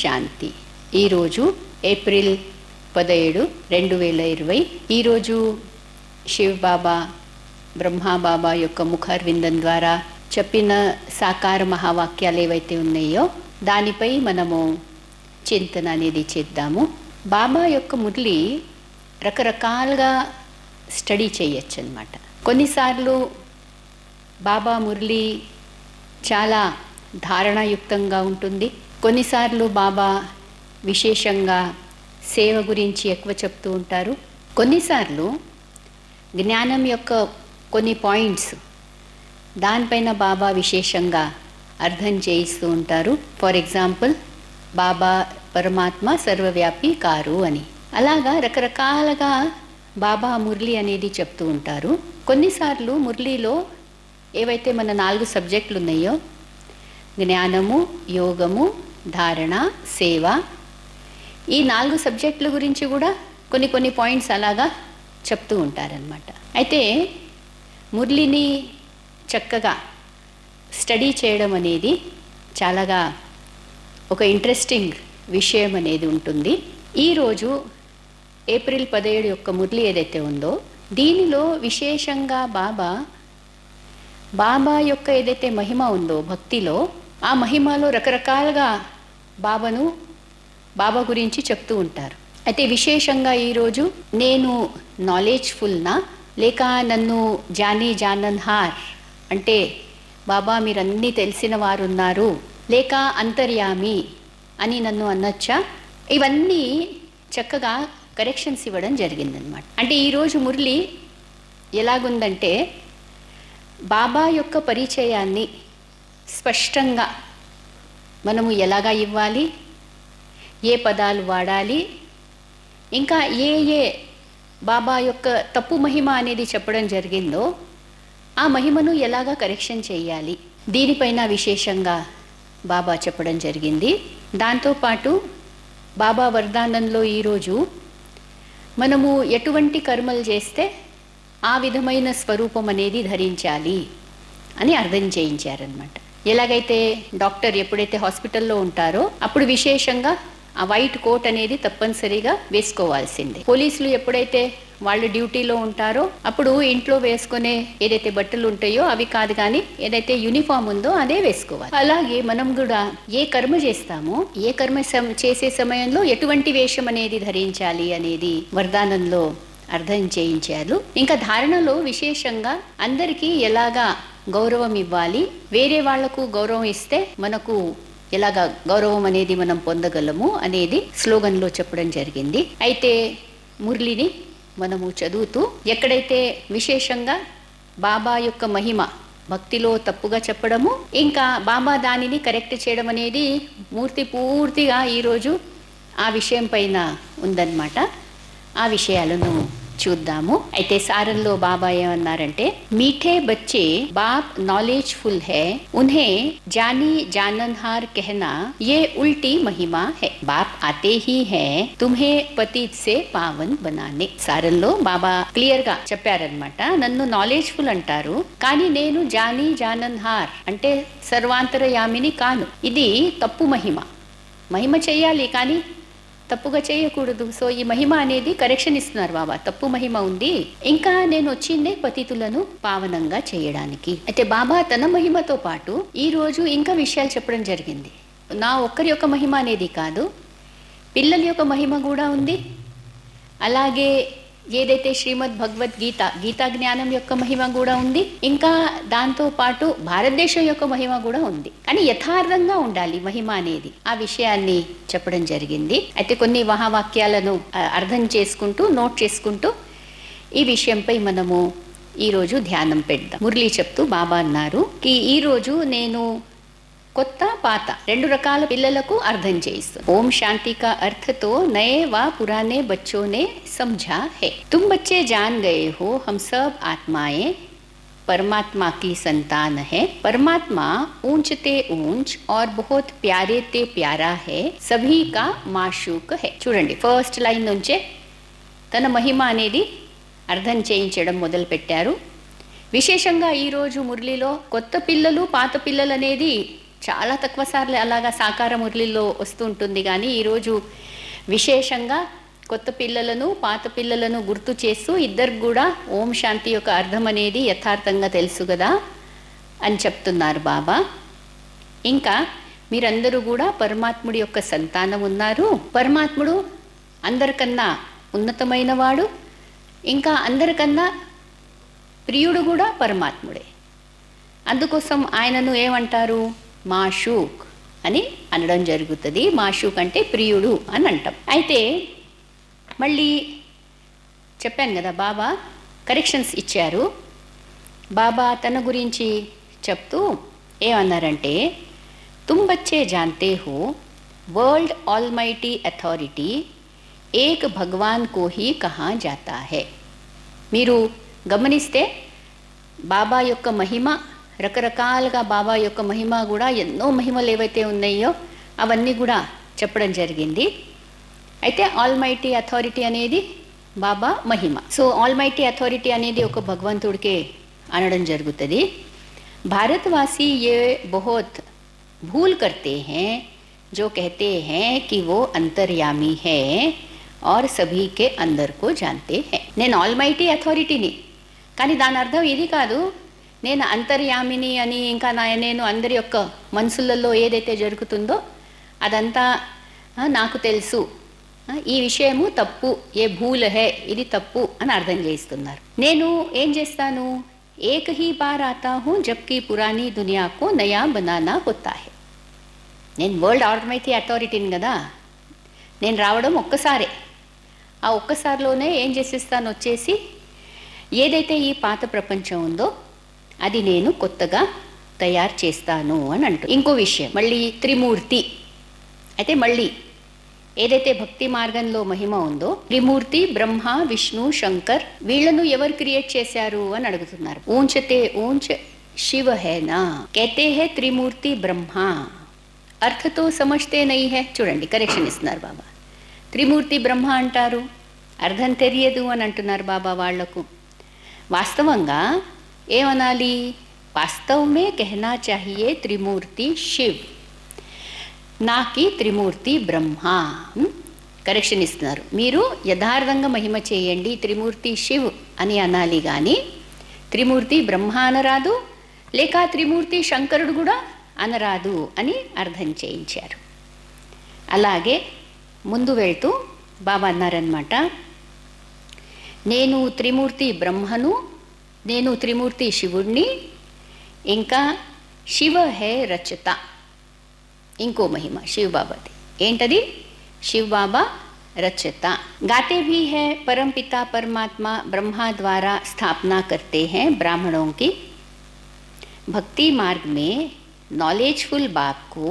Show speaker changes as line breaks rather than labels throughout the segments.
శాంతి. ఈరోజు ఏప్రిల్ 17, 2020. ఈరోజు శివ్ బాబా బ్రహ్మాబాబా యొక్క ముఖారవిందం ద్వారా చెప్పిన సాకార మహావాక్యాలు ఏవైతే ఉన్నాయో దానిపై మనము చింతన అనేది చేద్దాము. బాబా యొక్క మురళి రకరకాలుగా స్టడీ చేయొచ్చు అన్నమాట. కొన్నిసార్లు బాబా మురళి చాలా ధారణాయుక్తంగా ఉంటుంది. కొన్నిసార్లు బాబా విశేషంగా సేవ గురించి ఎక్కువ చెప్తూ ఉంటారు. కొన్నిసార్లు జ్ఞానం యొక్క కొన్ని పాయింట్స్ దానిపైన బాబా విశేషంగా అర్థం చేయిస్తూ ఉంటారు. ఫర్ ఎగ్జాంపుల్, బాబా పరమాత్మ సర్వవ్యాపి కారు అని, అలాగా రకరకాలుగా బాబా మురళి అనేది చెప్తూ ఉంటారు. కొన్నిసార్లు మురళిలో ఏవైతే మన 4 సబ్జెక్టులు ఉన్నాయో, జ్ఞానము, యోగము, ధారణ, సేవ, ఈ 4 సబ్జెక్టుల గురించి కూడా కొన్ని పాయింట్స్ అలాగా చెప్తూ ఉంటారనమాట. అయితే మురళిని చక్కగా స్టడీ చేయడం అనేది చాలాగా ఒక ఇంట్రెస్టింగ్ విషయం అనేది ఉంటుంది. ఈరోజు ఏప్రిల్ 17 యొక్క మురళి ఏదైతే ఉందో దీనిలో విశేషంగా బాబా యొక్క ఏదైతే మహిమ ఉందో భక్తిలో, ఆ మహిమలో రకరకాలుగా బాబా గురించి చెప్తూ ఉంటారు. అయితే విశేషంగా ఈరోజు నేను నాలెడ్జ్ఫుల్నా లేక నన్ను జానన్హార్ అంటే బాబా మీరన్నీ తెలిసిన వారు ఉన్నారు లేక అంతర్యామి అని నన్ను అనొచ్చా, ఇవన్నీ చక్కగా కరెక్షన్స్ ఇవ్వడం జరిగిందనమాట. అంటే ఈరోజు మురళి ఎలాగుందంటే బాబా యొక్క పరిచయాన్ని స్పష్టంగా మనము ఎలాగా ఇవ్వాలి, ఏ పదాలు వాడాలి, ఇంకా ఏ బాబా యొక్క తప్పు మహిమ అనేది చెప్పడం జరిగిందో ఆ మహిమను ఎలాగా కరెక్షన్ చేయాలి, దీనిపైన విశేషంగా బాబా చెప్పడం జరిగింది. దాంతోపాటు బాబా వరదానంలో ఈరోజు మనము ఎటువంటి కర్మలు చేస్తే ఆ విధమైన స్వరూపం అనేది ధరించాలి అని అర్థం చేయించారనమాట. ఎలాగైతే డాక్టర్ ఎప్పుడైతే హాస్పిటల్లో ఉంటారో అప్పుడు విశేషంగా ఆ వైట్ కోట్ అనేది తప్పనిసరిగా వేసుకోవాల్సిందే. పోలీసులు ఎప్పుడైతే వాళ్ళు డ్యూటీలో ఉంటారో అప్పుడు ఇంట్లో వేసుకునే ఏదైతే బట్టలు ఉంటాయో అవి కాదు, కానీ ఏదైతే యూనిఫామ్ ఉందో అదే వేసుకోవాలి. అలాగే మనం కూడా ఏ కర్మ చేస్తామో, ఏ కర్మ చేసే సమయంలో ఎటువంటి వేషం అనేది ధరించాలి అనేది వరదానంలో అర్థం చేయించారు. ఇంకా ధారణలో విశేషంగా అందరికీ ఎలాగా గౌరవం ఇవ్వాలి, వేరే వాళ్లకు గౌరవం ఇస్తే మనకు ఎలాగా గౌరవం అనేది మనం పొందగలము అనేది స్లోగన్లో చెప్పడం జరిగింది. అయితే మురళిని మనము చదువుతూ ఎక్కడైతే విశేషంగా బాబా యొక్క మహిమ భక్తిలో తప్పుగా చెప్పడము, ఇంకా బాబా దానిని కరెక్ట్ చేయడం అనేది పూర్తిగా ఈరోజు ఆ విషయం పైన ఉందన్నమాట. ఆ విషయాలను చూద్దాము. అయితే సారంలో బాబా ఏమన్నారంటే, మీఠే బच्चे बाप नॉलेजफुल है, उन्हें जानी जाननहार कहना ये उल्टी महिमा है. बाप आते ही है तुम्हें पतित से पावन बनाने. సారంలో బాబా క్లియర్ గా చెప్పారనమాట. నన్ను నాలెడ్జ్ఫుల్ అంటారు, కానీ నేను జానన్హార్ అంటే సర్వాంతరయామిని కాను. ఇది తప్పు మహిమ చేయాలి కానీ తప్పుగా చేయకూడదు. సో ఈ మహిమ అనేది కరెక్షన్ ఇస్తున్నారు బాబా. తప్పు మహిమ ఉంది, ఇంకా నేను వచ్చిందే పతితులను పావనంగా చేయడానికి. అయితే బాబా తన మహిమతో పాటు ఈ రోజు ఇంకా విషయాలు చెప్పడం జరిగింది. నా ఒక్కరి యొక్క మహిమ అనేది కాదు, పిల్లల యొక్క మహిమ కూడా ఉంది. అలాగే ఏదైతే శ్రీమద్ గీతా జ్ఞానం యొక్క మహిమ కూడా ఉంది. ఇంకా దాంతో పాటు భారతదేశం యొక్క మహిమ కూడా ఉంది. కానీ యథార్థంగా ఉండాలి మహిమ అనేది, ఆ విషయాన్ని చెప్పడం జరిగింది. అయితే కొన్ని మహావాక్యాలను అర్థం చేసుకుంటూ నోట్ చేసుకుంటూ ఈ విషయంపై మనము ఈరోజు ధ్యానం పెడదాం. మురళి చెప్తూ బాబా అన్నారు, ఈరోజు నేను కొత్త పాత 2 రకాల పిల్లలకు అర్థం చేయిస్తాను. ఓం శాంతి का अर्थ तो नए व पुराने बच्चों ने समझा है. तुम बच्चे जान गए हो हम सब आत्माएं परमात्मा की संतान है. परमात्मा ऊंचते ऊंच और बहुत प्यारे ते प्यारा है, सभी का माशूक है. చూడండి, ఫస్ట్ లైన్ నుంచే తన మహిమ అనేది అర్థం చేయించడం మొదలు పెట్టారు. విశేషంగా ఈరోజు మురళిలో కొత్త పిల్లలు పాత పిల్లలు అనేది చాలా తక్కువ సార్లు అలాగా సాకార మురళిలో వస్తూ ఉంటుంది. కానీ ఈరోజు విశేషంగా కొత్త పిల్లలను పాత పిల్లలను గుర్తు చేస్తూ ఇద్దరికి కూడా ఓం శాంతి యొక్క అర్థం అనేది యథార్థంగా తెలుసు కదా అని చెప్తున్నారు బాబా. ఇంకా మీరందరూ కూడా పరమాత్ముడి యొక్క సంతానం ఉన్నారు. పరమాత్ముడు అందరికన్నా ఉన్నతమైన వాడు, ఇంకా అందరికన్నా ప్రియుడు కూడా పరమాత్ముడే. అందుకోసం ఆయనను ఏమంటారు? మాషూక్ అని అనడం జరుగుతుంది. మాషూక్ అంటే ప్రియుడు అని అంటాం. అయితే మళ్ళీ చెప్పాను కదా, బాబా కరెక్షన్స్ ఇచ్చారు. బాబా తన గురించి చెప్తూ ఏమన్నారంటే, तुम बच्चे जानते हो वर्ल्ड ऑलमाइटी अथॉरिटी एक भगवान को ही कहा जाता है. మీరు గమనిస్తే బాబా యొక్క మహిమ రకరకాలుగా, బాబా యొక్క మహిమ కూడా ఎన్నో మహిమలు ఏవైతే ఉన్నాయో అవన్నీ కూడా చెప్పడం జరిగింది. అయితే ఆల్మైటీ అథారిటీ అనేది బాబా మహిమ. సో ఆల్మైటీ అథారిటీ అనేది ఒక భగవంతుడికే అనడం జరుగుతుంది. భారతవాసి ఏ బహుత్ भूल करते हैं जो कहते हैं कि वो अंतर्यामी है और सभी के अंदर को जानते हैं. నేను ఆల్మైటీ అథారిటీని, కానీ దాని అర్థం ఇది కాదు నేను అంతర్యామిని అని, ఇంకా నేను అందరి యొక్క మనసులలో ఏదైతే జరుగుతుందో అదంతా నాకు తెలుసు, ఈ విషయము తప్పు, ఏ భూల్ హే ఇది తప్పు అని అర్థం చేస్తున్నారు. నేను ఏం చేస్తాను? एक ही बार आता हूँ जबकि पुरानी दुनिया को नया बनाना होता है. నేను వరల్డ్ ఆల్మైటీ అథారిటీని కదా, నేను రావడం ఒక్కసారే. ఆ ఒక్కసారిలోనే ఏం చేసేస్తాను? వచ్చేసి ఏదైతే ఈ పాత ప్రపంచం ఉందో అది నేను కొత్తగా తయారు చేస్తాను అని అంటూ. ఇంకో విషయం, మళ్ళీ త్రిమూర్తి. అయితే మళ్ళీ ఏదైతే భక్తి మార్గంలో మహిమ ఉందో, త్రిమూర్తి బ్రహ్మ విష్ణు శంకర్, వీళ్లను ఎవరు క్రియేట్ చేశారు అని అడుగుతున్నారు. ఊంచతే ఊంచ్ శివ హేనా कहते हैं त्रिमूर्ति ब्रह्मा, अर्थ तो समझते नहीं है. చూడండి కరెక్షన్ ఇస్తున్నారు బాబా. త్రిమూర్తి బ్రహ్మ అంటారు, అర్థం తెలియదు అని అంటున్నారు బాబా వాళ్లకు. వాస్తవంగా ఏమనాలి? వాస్తవమే कहना चाहिए त्रिमूर्ति शिव, నాకి త్రిమూర్తి బ్రహ్మ. కరెక్షన్ ఇస్తున్నారు. మీరు యథార్థంగా మహిమ చేయండి, త్రిమూర్తి శివ్ అని అనాలి, కానీ త్రిమూర్తి బ్రహ్మ అనరాదు, లేక త్రిమూర్తి శంకరుడు కూడా అనరాదు అని అర్థం చేయించారు. అలాగే ముందు వెళ్తూ బాబా అన్నారనమాట, నేను త్రిమూర్తి బ్రహ్మను, నేను త్రిమూర్తి శివుడిని, ఇంకా శివ హే రచత. ఇంకో మహిమ శివ్ బాబాది. ఏంటది? శివ్ బాబా रचता. गाते भी है परम पिता परमात्मा ब्रह्मा द्वारा स्थापना करते हैं ब्राह्मणों की. भक्ति मार्ग में నాలెడ్జ్ఫుల్ బాప్కు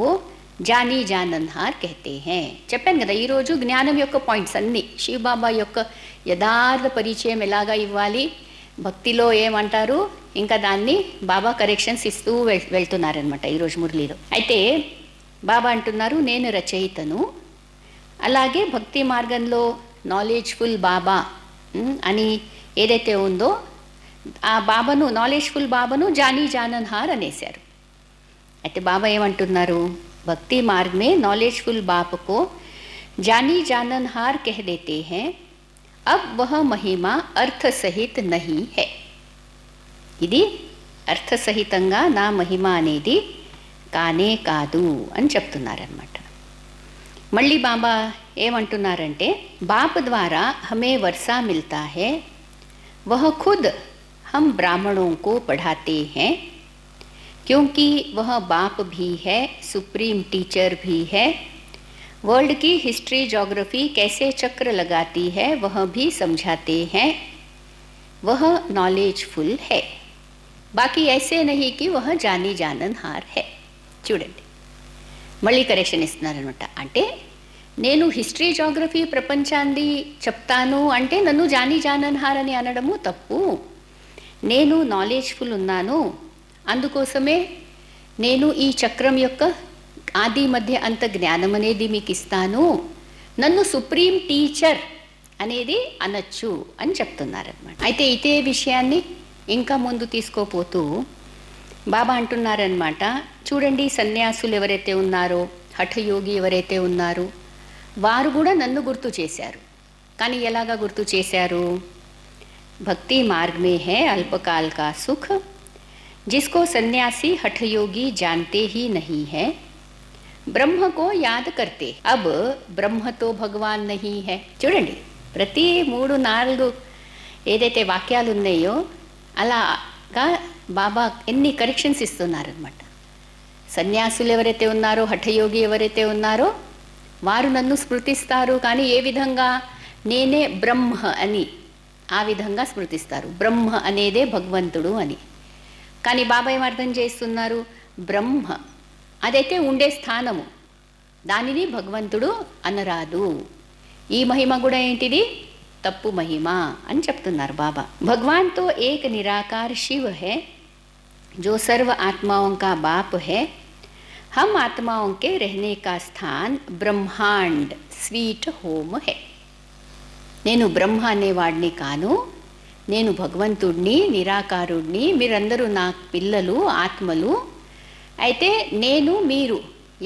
జానీ జానన్హార్ कहते हैं. చెప్పాను కదా ఈరోజు జ్ఞానం యొక్క పాయింట్స్ అన్నీ, శివబాబా యొక్క యథార్థ పరిచయం ఎలాగా ఇవ్వాలి, భక్తిలో ఏమంటారు, ఇంకా దాన్ని బాబా కరెక్షన్స్ ఇస్తూ వెళ్తున్నారనమాట ఈరోజు మురళిలో. అయితే బాబా అంటున్నారు, నేను రచయితను, అలాగే భక్తి మార్గంలో నాలెడ్జ్ఫుల్ బాబా అని ఏదైతే ఉందో ఆ బాబాను, నాలెడ్జ్ఫుల్ బాబాను జానీ జానన్హార్ అనేశారు. అయితే బాబా ఏమంటున్నారు, భక్తి మార్గ మే నాలెడ్జ్ఫుల్ బాప్ को जानी जाननहार कह देते हैं. अब वह महिमा अर्थ सहित नहीं है. ఇది అర్థ సహితంగా నా మహిమ అనేది కానే కాదు అని చెప్తున్నారనమాట. మళ్ళీ బాబా ఏమంటున్నారంటే, బాప్ ద్వారా हमें वर्षा मिलता है, वह खुद हम ब्राह्मणों को पढ़ाते हैं, क्योंकि वह बाप भी है, सुप्रीम टीचर भी है. वर्ल्ड की हिस्ट्री ज्योग्राफी कैसे चक्र लगाती है वह भी समझाते हैं. वह नॉलेजफुल है, बाकी ऐसे नहीं कि वह जानी जाननहार है. చూడండి మళ్ళీ కరెక్షన్ ఇస్తున్నారనమాట. అంటే నేను హిస్టరీ జాగ్రఫీ ప్రపంచాన్ని చెప్తాను అంటే నన్ను జానీ జానన్హార్ అని అనడము తప్పు. నేను నాలెడ్జ్ఫుల్ ఉన్నాను, అందుకోసమే నేను ఈ చక్రం యొక్క ఆది మధ్య అంత జ్ఞానం అనేది మీకు ఇస్తాను, నన్ను సుప్రీం టీచర్ అనేది అనొచ్చు అని చెప్తున్నారనమాట. అయితే ఇదే విషయాన్ని ఇంకా ముందు తీసుకోపోతూ బాబా అంటున్నారనమాట, చూడండి సన్యాసులు ఎవరైతే ఉన్నారో, హఠయోగి ఎవరైతే ఉన్నారో వారు కూడా నన్ను గుర్తు చేశారు. కానీ ఎలాగా గుర్తు చేశారు? భక్తి మార్గ్ మే హై అల్పకాల్ కా సుఖ్, जिसको सन्यासी हठयोगी जानते ही नहीं है, బ్రహ్మ కో యాద్ కర్తే అబ్ బ్రహ్మ తో భగవాన్ నహీ హై. చూడండి, ప్రతి 3-4 ఏదైతే వాక్యాలు ఉన్నాయో అలాగా బాబా ఎన్ని కరెక్షన్స్ ఇస్తున్నారనమాట. సన్యాసులు ఎవరైతే ఉన్నారో, హఠయోగి ఎవరైతే ఉన్నారో వారు నన్ను స్మృతిస్తారు. కానీ ఏ విధంగా? నేనే బ్రహ్మ అని ఆ విధంగా స్మృతిస్తారు. బ్రహ్మ అనేదే భగవంతుడు అని. కానీ బాబా ఏం అర్థం చేస్తున్నారు? బ్రహ్మ అదైతే ఉండే స్థానము, దానిని భగవంతుడు అనరాదు. ఈ మహిమ కూడా ఏంటిది? తప్పు మహిమ అని చెప్తున్నారు బాబా. భగవాన్ తో ఏక్ నిరాకార్ శివ హై, जो सर्व आत्माओं का बाप है. हम आत्माओं के रहने का स्थान ब्रह्मांड स्वीट होम है. నేను బ్రహ్మ అనేవాడిని కాను, నేను భగవంతుడిని, నిరాకారుడిని. మీరందరూ నా పిల్లలు, ఆత్మలు. అయితే నేను మీరు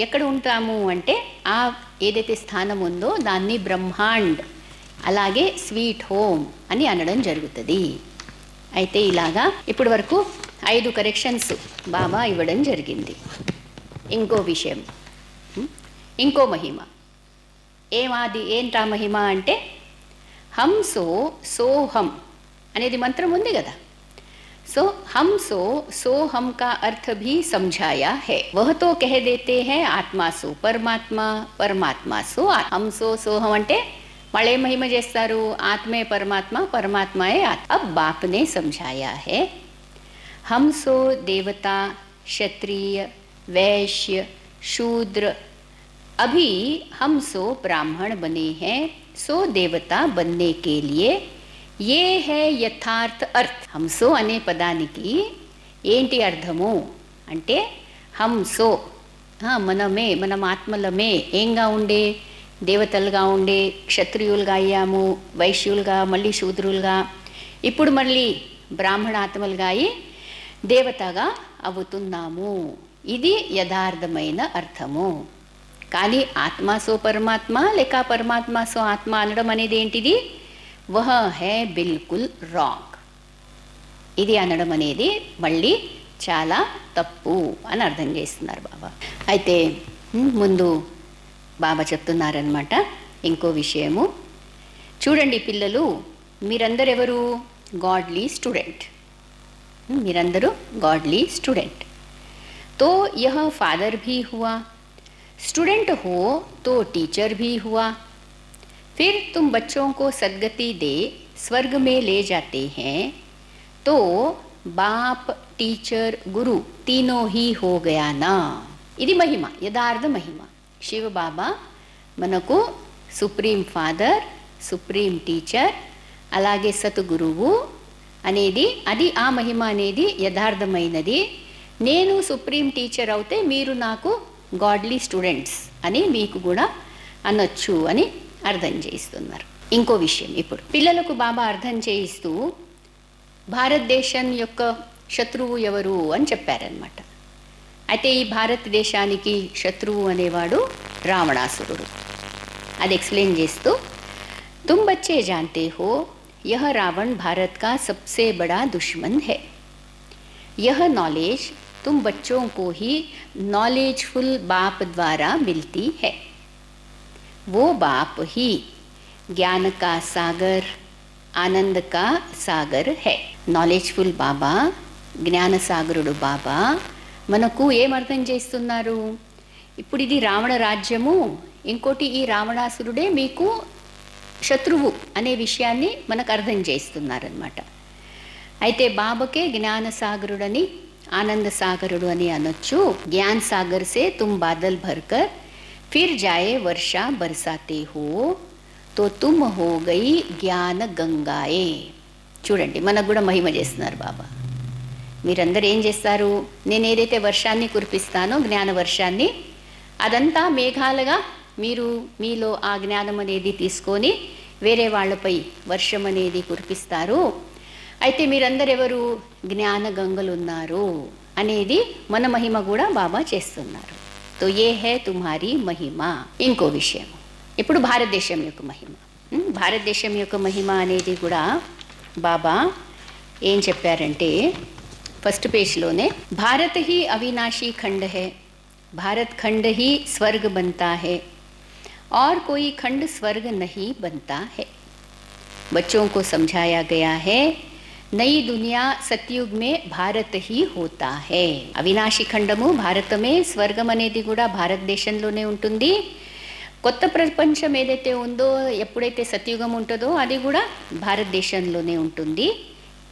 ఎక్కడ ఉంటాము అంటే ఆ ఏదైతే స్థానం ఉందో దాన్ని బ్రహ్మాండ్, అలాగే స్వీట్ హోమ్ అని అనడం జరుగుతుంది. అయితే ఇలాగా ఇప్పటి వరకు 5 కరెక్షన్స్ బాబా ఇవ్వడం జరిగింది. ఇంకో విషయం, ఇంకో మహిమ ఏంటా మహిమ అంటే హం సో సోహం అనేది మంత్రం ఉంది కదా. సో हम सो हम का अर्थ भी समझाया है. वह तो कह देते हैं आत्मा सो परमात्मा, परमात्मा सो हम सो हम అంటే వాళ్ళే మహిమ చేస్తారు, ఆత్మే పరమాత్మ, పరమాత్మాయే ఆత్మ. अब बाप ने समझाया है हम सो देवता, क्षत्रिय, वैश्य, शूद्र. अभी हम सो ब्राह्मण बने हैं. सो देवता बनने के लिए ये है యథార్థ అర్థ. హంసో అనే పదానికి ఏంటి అర్థము అంటే హంసో మనమే, మనం ఆత్మలమే ఏంగా ఉండే, దేవతలుగా ఉండే, క్షత్రియులుగా అయ్యాము, వైశ్యులుగా, మళ్ళీ శూద్రులుగా, ఇప్పుడు మళ్ళీ బ్రాహ్మణ ఆత్మలుగా అయి దేవతగా అవుతున్నాము. ఇది యథార్థమైన అర్థము. కానీ ఆత్మాసో పరమాత్మ లేక పరమాత్మాసో ఆత్మ అనడం అనేది ఏంటిది? వహ హే బిల్కుల్ రాంగ్. ఇది అనడం అనేది మళ్ళీ చాలా తప్పు అని అర్థం చేస్తున్నారు బాబా. అయితే ముందు బాబా చెప్తున్నారనమాట ఇంకో విషయము. చూడండి పిల్లలు, మీరందరూ ఎవరు? Godly student. మీరందరూ గాడ్లీ స్టూడెంट. तो यह फादर भी हुआ, स्टूडेंट हो तो टीचर भी हुआ. फिर तुम बच्चों को सद्गति दे स्वर्ग में ले जाते हैं, तो बाप, टीचर, गुरु तीनों ही हो गया ना. ఇది మహిమ, యథార్థ మహిమ. శివ బాబా మనకు సుప్రీం ఫాదర్, సుప్రీం టీచర్, అలాగే సద్గురువు అనేది, అది ఆ మహిమ అనేది యథార్థమైనది. నేను సుప్రీం టీచర్ అవుతే మీరు నాకు గాడ్లీ స్టూడెంట్స్ అని మీకు కూడా అనొచ్చు అని అర్థం చేయిస్తున్నారు. ఇంకో విషయం, ఇప్పుడు పిల్లలకు బాబా అర్థం చేయిస్తూ భారతదేశం యొక్క శత్రువు ఎవరు అని చెప్పారనమాట. అయితే ఈ భారతదేశానికి శత్రువు అనేవాడు రావణాసురుడు. అది ఎక్స్ప్లెయిన్ చేస్తూ, తుమ్ బచ్చే జాన్తే హో यह रावण भारत का सबसे बड़ा दुश्मन है. यह नॉलेज तुम बच्चों को ही नॉलेजफुल बाप द्वारा मिलती है. वो बाप ही ज्ञान का सागर, आनंद का सागर है. नॉलेजफुल बाबा, జ్ఞాన సాగరుడు బాబా మనకు ఏమర్థం చేస్తున్నారు? ఇప్పుడు ఇది రావణ రాజ్యము, ఇంకోటి ఈ రావణాసురుడే మీకు శత్రువు అనే విషయాన్ని మనకు అర్థం చేస్తున్నారనమాట. అయితే బాబాకే జ్ఞాన సాగరుడని, ఆనంద సాగరుడు అని అనొచ్చు. జ్ఞాన్ సాగర్ సే తుమ్ బాదల్ భర్కర్ ఫిర్ జాయే వర్షా బర్సాతే హో తో తుమ్ హో గయి జ్ఞాన గంగాయే. చూడండి, మనకు కూడా మహిమ చేస్తున్నారు బాబా. మీరందరూ ఏం చేస్తారు? నేను ఏదైతే వర్షాన్ని కురిపిస్తానో, జ్ఞాన వర్షాన్ని, అదంతా మేఘాలుగా మీరు మీలో ఆ జ్ఞానం అనేది తీసుకొని వేరే వాళ్ళపై వర్షం అనేది కురిపిస్తారు. అయితే మీరందరూ ఎవరు? జ్ఞాన గంగలు ఉన్నారు. అనేది మన మహిమ కూడా బాబా చేస్తున్నారు. తో ఏ హే తుమ్హారీ మహిమ. ఇంకో విషయం, ఇప్పుడు భారతదేశం యొక్క మహిమ. భారతదేశం యొక్క మహిమ అనేది కూడా బాబా ఏం చెప్పారంటే ఫస్ట్ పేజ్లోనే, భారత్ ही अविनाशी खंड है, भारत खंड ही स्वर्ग बनता है और कोई खंड स्वर्ग नहीं बनता है. बच्चों को समझाया गया है नई दुनिया सतयुग में भारत ही होता है. అవినాశి ఖండము భారతమే, స్వర్గం అనేది కూడా భారతదేశంలోనే ఉంటుంది. కొత్త ప్రపంచం ఏదైతే ఉందో, ఎప్పుడైతే సత్యుగం ఉంటుందో అది కూడా భారతదేశంలోనే ఉంటుంది.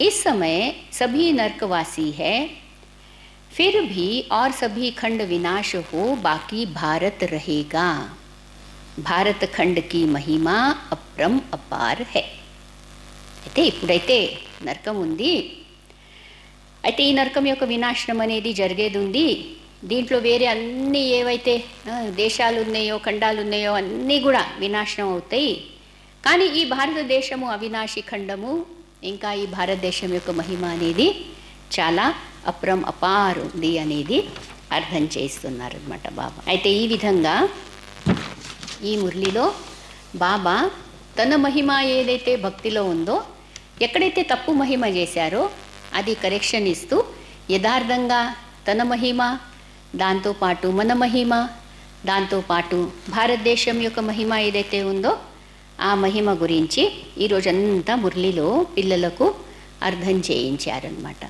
इस समय सभी नरकवासी है, फिर भी और सभी खंड विनाश हो, बाकी भारत रहेगा. భారత ఖండ్కి మహిమా అప్రం అపార్ హై. అయితే ఇప్పుడైతే నరకం ఉంది, అయితే ఈ నరకం యొక్క వినాశనం అనేది జరిగేది ఉంది. దీంట్లో వేరే అన్నీ ఏవైతే దేశాలు ఉన్నాయో, ఖండాలు ఉన్నాయో అన్నీ కూడా వినాశనం అవుతాయి. కానీ ఈ భారతదేశము అవినాశి ఖండము, ఇంకా ఈ భారతదేశం యొక్క మహిమ అనేది చాలా అప్రం అపార్ ఉంది అనేది అర్థం చేస్తున్నారు అన్నమాట బాబా. అయితే ఈ విధంగా ఈ మురళిలో బాబా తన మహిమ ఏదైతే భక్తిలో ఉందో, ఎక్కడైతే తప్పు మహిమ చేశారో అది కరెక్షన్ ఇస్తూ యథార్థంగా తన మహిమ, దాంతోపాటు మన మహిమ, దాంతోపాటు భారతదేశం యొక్క మహిమ ఏదైతే ఉందో ఆ మహిమ గురించి ఈరోజంతా మురళిలో పిల్లలకు అర్థం చేయించారనమాట.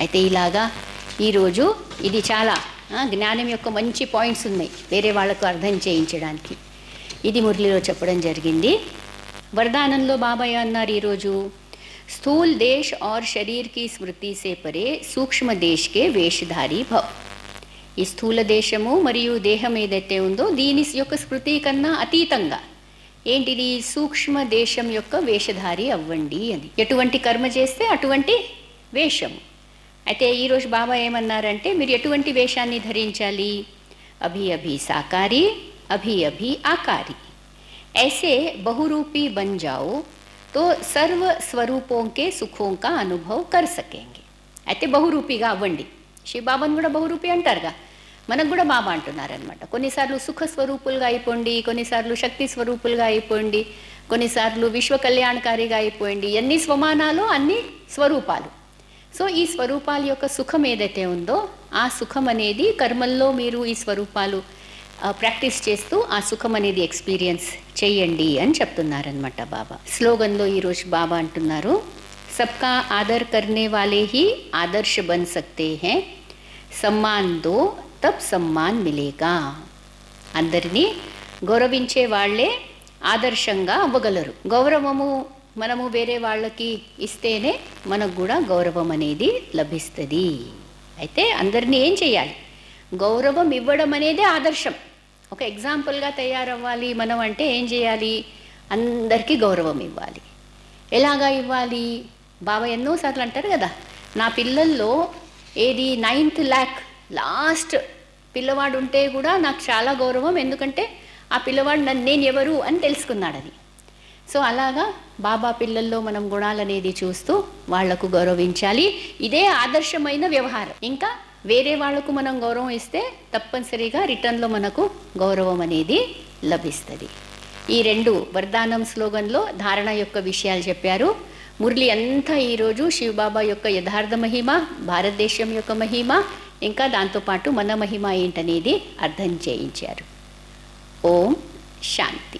అయితే ఇలాగా ఈరోజు ఇది చాలా జ్ఞానం యొక్క మంచి పాయింట్స్ ఉన్నాయి వేరే వాళ్ళకు అర్థం చేయించడానికి. ఇది మురళిలో చెప్పడం జరిగింది. వరదానంలో బాబాయ్ అన్నారు ఈరోజు, స్థూल देश और शरीर की स्मृति से परे सूक्ष्म देश के वेशधारी भव. ఈ స్థూల దేశము మరియు దేహం ఏదైతే ఉందో దీని యొక్క స్మృతి కన్నా అతీతంగా ఏంటిది, సూక్ష్మ దేశం యొక్క వేషధారి అవ్వండి అని. ఎటువంటి కర్మ చేస్తే అటువంటి వేషము. అయితే ఈరోజు బాబా ఏమన్నారంటే మీరు ఎటువంటి వేషాన్ని ధరించాలి, అభి అభి సాకారి, అభి అభి ఆకారి, ऐसे बहुरूपी बन जाओ तो सर्व స్వరూపోं के సుఖోं का అనుభవ कर सकेंगे. అయితే బహురూపిగా అవ్వండి. శివబాబాను కూడా బహురూపి అంటారుగా, మనకు కూడా బాబా అంటున్నారనమాట. కొన్నిసార్లు సుఖ స్వరూపులుగా అయిపోండి, కొన్నిసార్లు శక్తి స్వరూపులుగా అయిపోండి, కొన్నిసార్లు విశ్వ కళ్యాణకారిగా అయిపోయింది. ఎన్ని స్వమానాలు అన్ని స్వరూపాలు. సో ఈ స్వరూపాల యొక్క సుఖం ఏదైతే ఉందో ఆ సుఖం అనేది కర్మల్లో మీరు ఈ స్వరూపాలు ప్రాక్టీస్ చేస్తూ ఆ సుఖం అనేది ఎక్స్పీరియన్స్ చేయండి అని చెప్తున్నారనమాట బాబా. స్లోగన్లో ఈరోజు బాబా అంటున్నారు, సబ్కా ఆదర్ కర్నే వాలే హీ ఆదర్శ బన్ సక్తే హై, సమ్మాన్ దో తబ్ సమ్మాన్ మిలేగా. అందరినీ గౌరవించే వాళ్ళే ఆదర్శంగా అవ్వగలరు. గౌరవము మనము వేరే వాళ్ళకి ఇస్తేనే మనకు కూడా గౌరవం అనేది లభిస్తుంది. అయితే అందరినీ ఏం చేయాలి, గౌరవం ఇవ్వడం అనేదే ఆదర్శం. ఒక ఎగ్జాంపుల్గా తయారవ్వాలి మనం అంటే ఏం చేయాలి, అందరికీ గౌరవం ఇవ్వాలి. ఎలాగా ఇవ్వాలి, బాబా ఎన్నోసార్లు అంటారు కదా, నా పిల్లల్లో ఏది 9th ల్యాక్ లాస్ట్ పిల్లవాడు ఉంటే కూడా నాకు చాలా గౌరవం, ఎందుకంటే ఆ పిల్లవాడు నేను ఎవరు అని తెలుసుకున్నాడని. సో అలాగా బాబా పిల్లల్లో మనం గుణాలనేది చూస్తూ వాళ్లకు గౌరవించాలి. ఇదే ఆదర్శమైన వ్యవహారం. ఇంకా వేరే వాళ్లకు మనం గౌరవం ఇస్తే తప్పనిసరిగా రిటర్న్లో మనకు గౌరవం అనేది లభిస్తుంది. ఈ రెండు వరదానం స్లోగన్లో ధారణ యొక్క విషయాలు చెప్పారు. మురళి అంతా ఈరోజు శివబాబా యొక్క యథార్థ మహిమ, భారతదేశం యొక్క మహిమ, ఇంకా దాంతోపాటు మన మహిమ ఏంటనేది అర్థం చేయించారు. ఓం శాంతి.